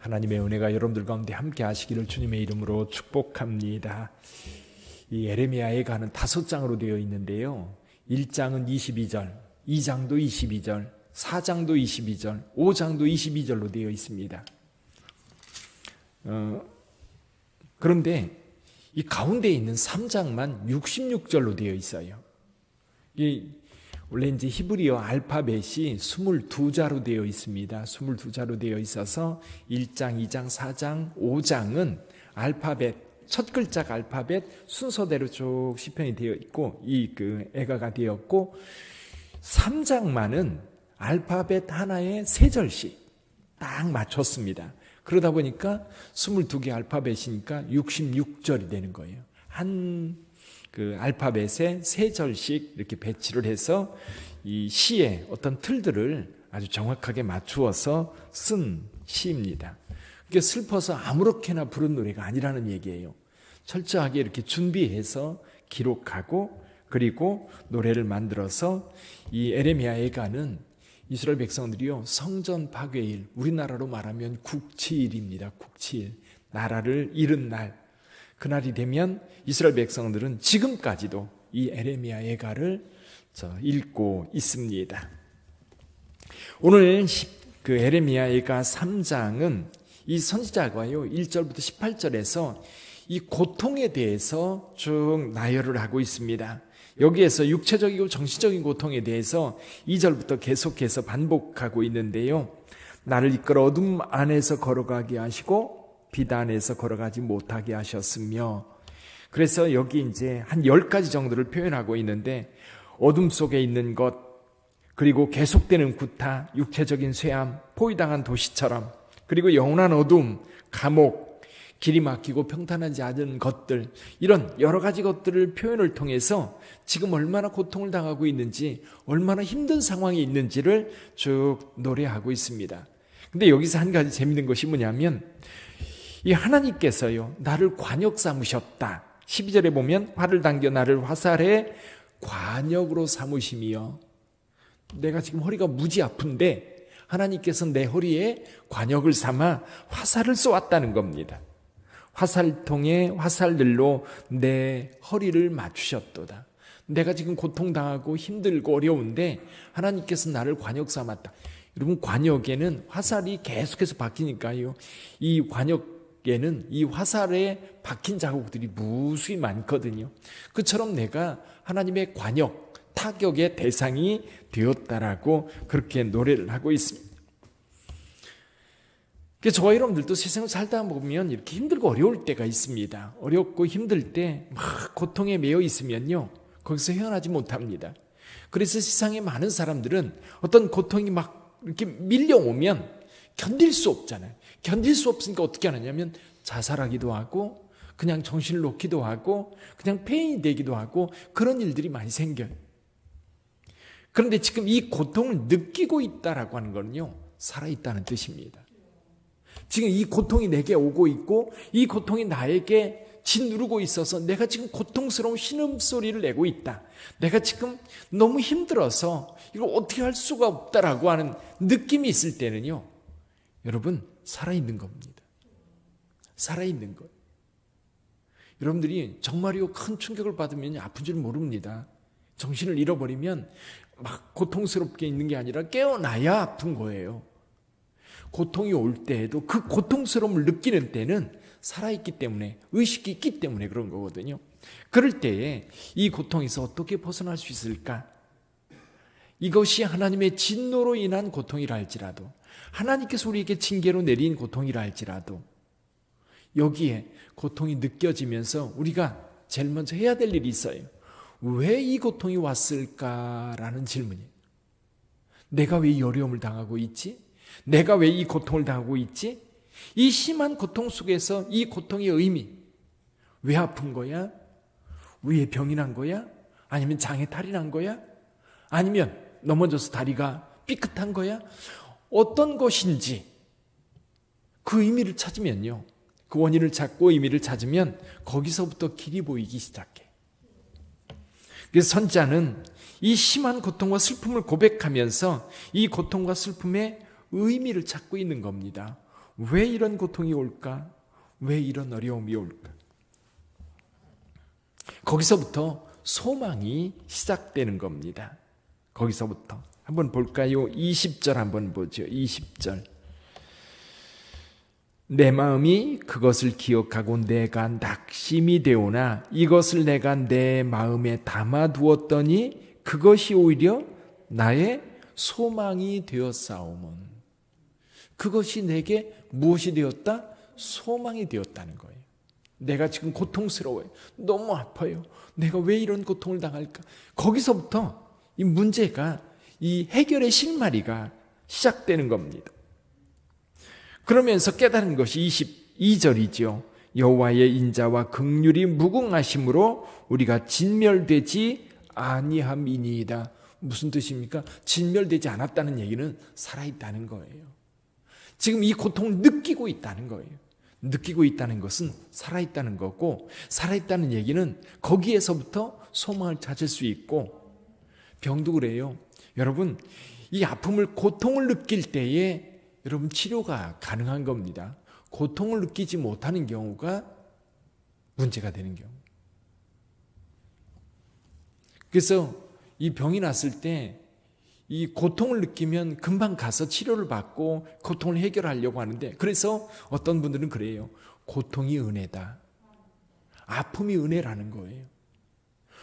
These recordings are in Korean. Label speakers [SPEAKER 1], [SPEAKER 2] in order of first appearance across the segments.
[SPEAKER 1] 하나님의 은혜가 여러분들 가운데 함께 하시기를 주님의 이름으로 축복합니다. 이 에레미야에 관한 5장으로 되어 있는데요. 1장은 22절, 2장도 22절, 4장도 22절, 5장도 22절로 되어 있습니다. 그런데 이 가운데 있는 3장만 66절로 되어 있어요. 원래 이제 히브리어 알파벳이 22자로 되어 있습니다. 22자로 되어 있어서 1장, 2장, 4장, 5장은 알파벳, 첫 글자가 알파벳 순서대로 쭉 시편이 되어 있고, 애가가 되었고, 3장만은 알파벳 하나에 3절씩 딱 맞췄습니다. 그러다 보니까 22개 알파벳이니까 66절이 되는 거예요. 알파벳에 3절씩 이렇게 배치를 해서 이 시의 어떤 틀들을 아주 정확하게 맞추어서 쓴 시입니다. 그게 슬퍼서 아무렇게나 부른 노래가 아니라는 얘기예요. 철저하게 이렇게 준비해서 기록하고 그리고 노래를 만들어서 이 에레미야 애가는 이스라엘 백성들이요, 성전 파괴일, 우리나라로 말하면 국치일입니다. 국치일, 나라를 잃은 날, 그날이 되면 이스라엘 백성들은 지금까지도 이 에레미야 애가를 읽고 있습니다. 오늘 그 에레미야 애가 3장은 이 선지자가요 1절부터 18절에서 이 고통에 대해서 쭉 나열을 하고 있습니다. 여기에서 육체적이고 정신적인 고통에 대해서 2절부터 계속해서 반복하고 있는데요. 나를 이끌어 어둠 안에서 걸어가게 하시고 비단에서 걸어가지 못하게 하셨으며, 그래서 여기 이제 한 10가지 정도를 표현하고 있는데, 어둠 속에 있는 것, 그리고 계속되는 구타, 육체적인 쇠함, 포위당한 도시처럼, 그리고 영원한 어둠, 감옥, 길이 막히고 평탄하지 않은 것들, 이런 여러 가지 것들을 표현을 통해서 지금 얼마나 고통을 당하고 있는지, 얼마나 힘든 상황에 있는지를 쭉 노래하고 있습니다. 근데 여기서 한 가지 재밌는 것이 뭐냐면, 이 하나님께서요, 나를 관역 삼으셨다. 12절에 보면 활을 당겨 나를 화살에 관역으로 삼으심이요. 내가 지금 허리가 무지 아픈데 하나님께서 내 허리에 관역을 삼아 화살을 쏘았다는 겁니다. 화살통에 화살들로 내 허리를 맞추셨도다. 내가 지금 고통당하고 힘들고 어려운데 하나님께서 나를 관역 삼았다. 여러분, 관역에는 화살이 계속해서 박히니까요, 이 관역에는 이 화살에 박힌 자국들이 무수히 많거든요. 그처럼 내가 하나님의 관역, 타격의 대상이 되었다라고 그렇게 노래를 하고 있습니다. 저와 여러분들도 세상을 살다 보면 이렇게 힘들고 어려울 때가 있습니다. 어렵고 힘들 때 막 고통에 매여 있으면요, 거기서 헤어나지 못합니다. 그래서 세상에 많은 사람들은 어떤 고통이 막 이렇게 밀려오면 견딜 수 없잖아요. 견딜 수 없으니까 어떻게 하느냐면 자살하기도 하고 그냥 정신을 놓기도 하고 그냥 폐인이 되기도 하고 그런 일들이 많이 생겨요. 그런데 지금 이 고통을 느끼고 있다라고 하는 거는요, 살아있다는 뜻입니다. 지금 이 고통이 내게 오고 있고 이 고통이 나에게 짓누르고 있어서 내가 지금 고통스러운 신음소리를 내고 있다. 내가 지금 너무 힘들어서 이걸 어떻게 할 수가 없다라고 하는 느낌이 있을 때는요, 여러분, 살아있는 겁니다. 살아있는 것. 여러분들이 정말이요, 큰 충격을 받으면 아픈 줄 모릅니다. 정신을 잃어버리면 막 고통스럽게 있는 게 아니라 깨어나야 아픈 거예요. 고통이 올 때에도 그 고통스러움을 느끼는 때는 살아있기 때문에, 의식이 있기 때문에 그런 거거든요. 그럴 때에 이 고통에서 어떻게 벗어날 수 있을까? 이것이 하나님의 진노로 인한 고통이라 할지라도, 하나님께서 우리에게 징계로 내린 고통이라 할지라도, 여기에 고통이 느껴지면서 우리가 제일 먼저 해야 될 일이 있어요. 왜 이 고통이 왔을까라는 질문이에요. 내가 왜 이 어려움을 당하고 있지? 내가 왜 이 고통을 당하고 있지? 이 심한 고통 속에서 이 고통의 의미, 왜 아픈 거야? 왜 병이 난 거야? 아니면 장에 탈이 난 거야? 아니면 넘어져서 다리가 삐끗한 거야? 어떤 것인지 그 의미를 찾으면요, 그 원인을 찾고 의미를 찾으면 거기서부터 길이 보이기 시작해. 그래서 선지자는 이 심한 고통과 슬픔을 고백하면서 이 고통과 슬픔의 의미를 찾고 있는 겁니다. 왜 이런 고통이 올까? 왜 이런 어려움이 올까? 거기서부터 소망이 시작되는 겁니다. 거기서부터 한번 볼까요? 20절 한번 보죠. 20절. 내 마음이 그것을 기억하고 내가 낙심이 되오나 이것을 내가 내 마음에 담아두었더니 그것이 오히려 나의 소망이 되었사오문. 그것이 내게 무엇이 되었다? 소망이 되었다는 거예요. 내가 지금 고통스러워요. 너무 아파요. 내가 왜 이런 고통을 당할까? 거기서부터 이 문제가, 이 해결의 실마리가 시작되는 겁니다. 그러면서 깨달은 것이 22절이죠. 여호와의 인자와 긍휼이 무궁하심으로 우리가 진멸되지 아니함이니이다. 무슨 뜻입니까? 진멸되지 않았다는 얘기는 살아있다는 거예요. 지금 이 고통을 느끼고 있다는 거예요. 느끼고 있다는 것은 살아있다는 거고, 살아있다는 얘기는 거기에서부터 소망을 찾을 수 있고, 병도 그래요. 여러분, 이 아픔을, 고통을 느낄 때에 여러분 치료가 가능한 겁니다. 고통을 느끼지 못하는 경우가 문제가 되는 경우. 그래서 이 병이 났을 때 이 고통을 느끼면 금방 가서 치료를 받고 고통을 해결하려고 하는데, 그래서 어떤 분들은 그래요. 고통이 은혜다. 아픔이 은혜라는 거예요.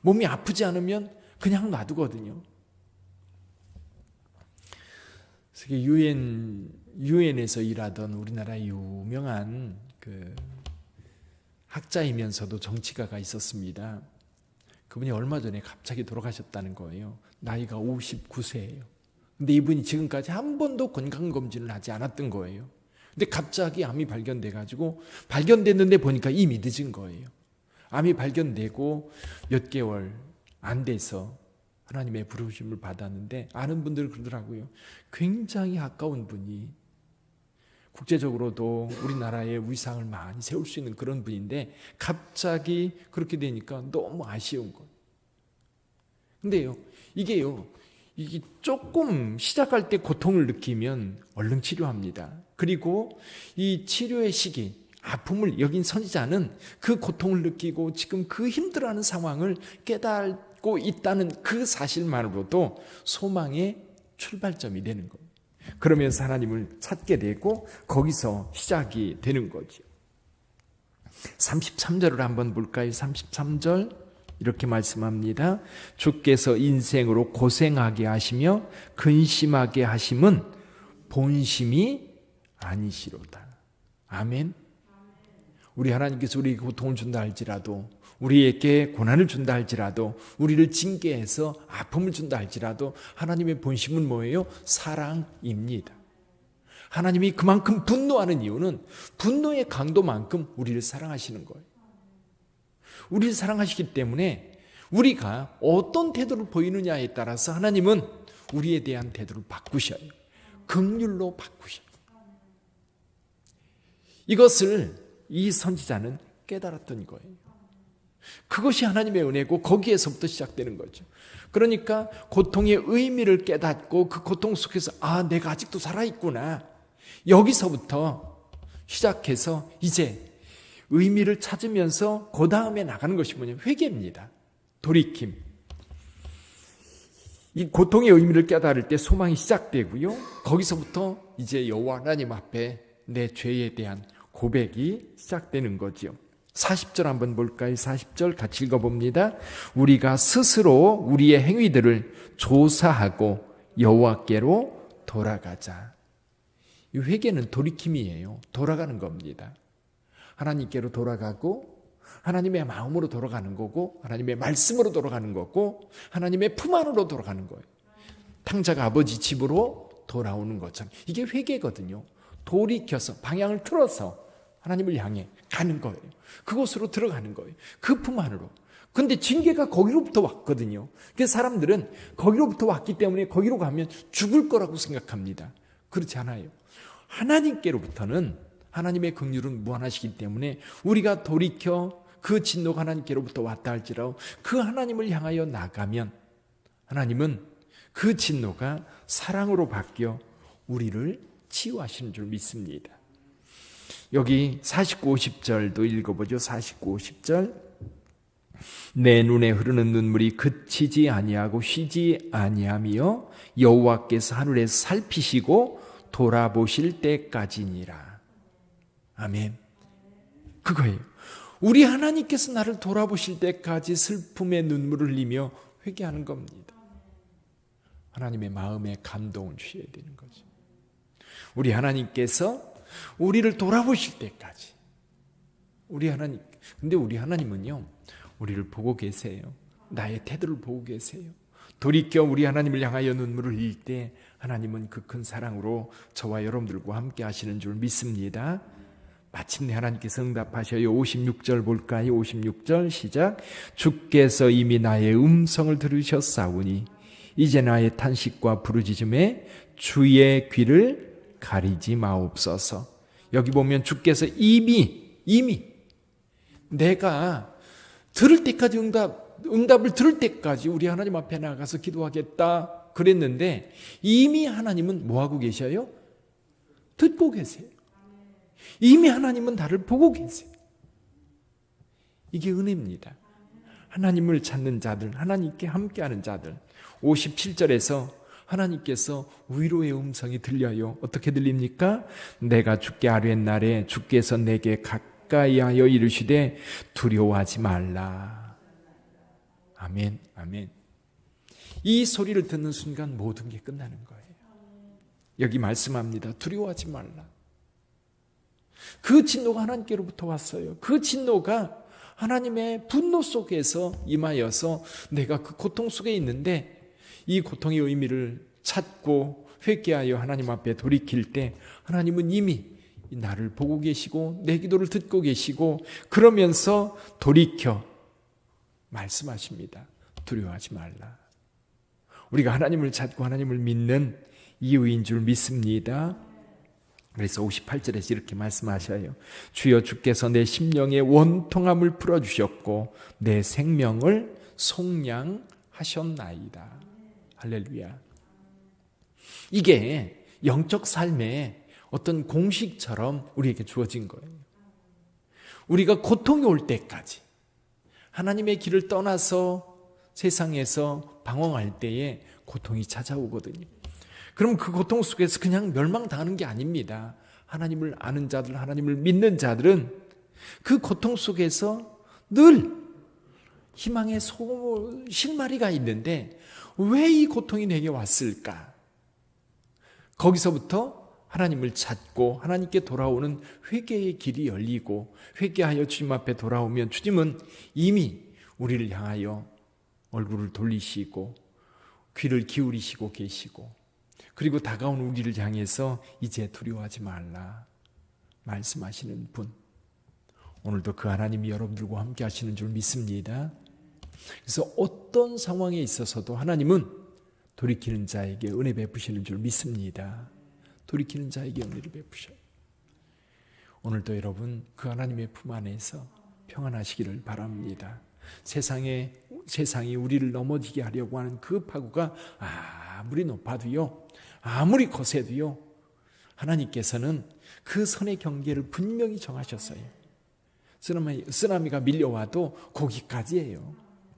[SPEAKER 1] 몸이 아프지 않으면 그냥 놔두거든요. 유엔에서 일하던 우리나라의 유명한 그 학자이면서도 정치가가 있었습니다. 그분이 얼마 전에 갑자기 돌아가셨다는 거예요. 나이가 59세예요. 근데 이분이 지금까지 한 번도 건강검진을 하지 않았던 거예요. 근데 갑자기 암이 발견돼가지고, 발견됐는데 보니까 이미 늦은 거예요. 암이 발견되고 몇 개월 안 돼서 하나님의 부르심을 받았는데, 아는 분들 그러더라고요. 굉장히 아까운 분이, 국제적으로도 우리나라의 위상을 많이 세울 수 있는 그런 분인데 갑자기 그렇게 되니까 너무 아쉬운 거예요. 근데요, 이게 조금 시작할 때 고통을 느끼면 얼른 치료합니다. 그리고 이 치료의 시기, 아픔을 여긴 선지자는 그 고통을 느끼고 지금 그 힘들어하는 상황을 깨닫고 있다는 그 사실만으로도 소망의 출발점이 되는 거예요. 그러면서 하나님을 찾게 되고 거기서 시작이 되는 거죠. 33절을 한번 볼까요? 33절 이렇게 말씀합니다. 주께서 인생으로 고생하게 하시며 근심하게 하심은 본심이 아니시로다. 아멘. 우리 하나님께서 우리에게 고통을 준다 할지라도, 우리에게 고난을 준다 할지라도, 우리를 징계해서 아픔을 준다 할지라도 하나님의 본심은 뭐예요? 사랑입니다. 하나님이 그만큼 분노하는 이유는 분노의 강도만큼 우리를 사랑하시는 거예요. 우리를 사랑하시기 때문에 우리가 어떤 태도를 보이느냐에 따라서 하나님은 우리에 대한 태도를 바꾸셔요. 긍휼로 바꾸셔요. 이것을 이 선지자는 깨달았던 거예요. 그것이 하나님의 은혜고 거기에서부터 시작되는 거죠. 그러니까 고통의 의미를 깨닫고 그 고통 속에서 내가 아직도 살아있구나. 여기서부터 시작해서 이제 의미를 찾으면서 그 다음에 나가는 것이 뭐냐면 회개입니다. 돌이킴. 이 고통의 의미를 깨달을 때 소망이 시작되고요. 거기서부터 이제 여호와 하나님 앞에 내 죄에 대한 고백이 시작되는 거죠. 40절 한번 볼까요? 40절 같이 읽어봅니다. 우리가 스스로 우리의 행위들을 조사하고 여호와께로 돌아가자. 이 회개는 돌이킴이에요. 돌아가는 겁니다. 하나님께로 돌아가고 하나님의 마음으로 돌아가는 거고 하나님의 말씀으로 돌아가는 거고 하나님의 품 안으로 돌아가는 거예요. 탕자가 아버지 집으로 돌아오는 것처럼 이게 회개거든요. 돌이켜서 방향을 틀어서 하나님을 향해 가는 거예요. 그곳으로 들어가는 거예요. 그 품 안으로. 근데 징계가 거기로부터 왔거든요. 그래서 사람들은 거기로부터 왔기 때문에 거기로 가면 죽을 거라고 생각합니다. 그렇지 않아요. 하나님께로부터는 하나님의 긍휼은 무한하시기 때문에 우리가 돌이켜 그 진노가 하나님께로부터 왔다 할지라도 그 하나님을 향하여 나가면 하나님은 그 진노가 사랑으로 바뀌어 우리를 치유하시는 줄 믿습니다. 여기 49, 50절도 읽어보죠. 49, 50절. 내 눈에 흐르는 눈물이 그치지 아니하고 쉬지 아니하며 여호와께서 하늘에서 살피시고 돌아보실 때까지니라. 아멘. 그거예요. 우리 하나님께서 나를 돌아보실 때까지 슬픔의 눈물을 흘리며 회개하는 겁니다. 하나님의 마음에 감동을 주셔야 되는 거죠. 우리 하나님께서 우리를 돌아보실 때까지. 근데 우리 하나님은요, 우리를 보고 계세요. 나의 태도를 보고 계세요. 돌이켜 우리 하나님을 향하여 눈물을 흘릴 때 하나님은 그 큰 사랑으로 저와 여러분들과 함께 하시는 줄 믿습니다. 마침내 하나님께서 응답하셔요. 56절 볼까요? 56절 시작. 주께서 이미 나의 음성을 들으셨사오니 이제 나의 탄식과 부르짖음에 주의 귀를 가리지 마옵소서. 여기 보면 주께서 이미 내가 들을 때까지 응답을 들을 때까지 우리 하나님 앞에 나가서 기도하겠다 그랬는데 이미 하나님은 뭐하고 계셔요? 듣고 계세요. 이미 하나님은 나를 보고 계세요. 이게 은혜입니다. 하나님을 찾는 자들, 하나님께 함께하는 자들. 57절에서 하나님께서 위로의 음성이 들려요. 어떻게 들립니까? 내가 주께 아뢰날에 주께서 내게 가까이하여 이르시되 두려워하지 말라. 아멘, 아멘. 이 소리를 듣는 순간 모든 게 끝나는 거예요. 여기 말씀합니다. 두려워하지 말라. 그 진노가 하나님께로부터 왔어요. 그 진노가 하나님의 분노 속에서 임하여서 내가 그 고통 속에 있는데 이 고통의 의미를 찾고 회개하여 하나님 앞에 돌이킬 때 하나님은 이미 나를 보고 계시고 내 기도를 듣고 계시고 그러면서 돌이켜 말씀하십니다. 두려워하지 말라. 우리가 하나님을 찾고 하나님을 믿는 이유인 줄 믿습니다. 그래서 58절에서 이렇게 말씀하셔요. 주여 주께서 내 심령의 원통함을 풀어주셨고 내 생명을 속량하셨나이다. 할렐루야. 이게 영적 삶의 어떤 공식처럼 우리에게 주어진 거예요. 우리가 고통이 올 때까지 하나님의 길을 떠나서 세상에서 방황할 때에 고통이 찾아오거든요. 그럼 그 고통 속에서 그냥 멸망당하는 게 아닙니다. 하나님을 아는 자들, 하나님을 믿는 자들은 그 고통 속에서 늘 희망의 실마리가 있는데 왜 이 고통이 내게 왔을까? 거기서부터 하나님을 찾고 하나님께 돌아오는 회개의 길이 열리고 회개하여 주님 앞에 돌아오면 주님은 이미 우리를 향하여 얼굴을 돌리시고 귀를 기울이시고 계시고 그리고 다가온 우리를 향해서 이제 두려워하지 말라 말씀하시는 분. 오늘도 그 하나님이 여러분들과 함께 하시는 줄 믿습니다. 그래서 어떤 상황에 있어서도 하나님은 돌이키는 자에게 은혜 베푸시는 줄 믿습니다. 돌이키는 자에게 은혜를 베푸셔요. 오늘도 여러분 그 하나님의 품 안에서 평안하시기를 바랍니다. 세상이 우리를 넘어지게 하려고 하는 그 파고가 아무리 높아도요, 아무리 거세도요, 하나님께서는 그 선의 경계를 분명히 정하셨어요. 쓰나미가 밀려와도 거기까지예요.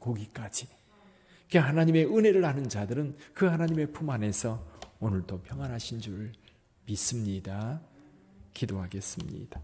[SPEAKER 1] 거기까지. 그러니까 하나님의 은혜를 아는 자들은 그 하나님의 품 안에서 오늘도 평안하신 줄 믿습니다. 기도하겠습니다.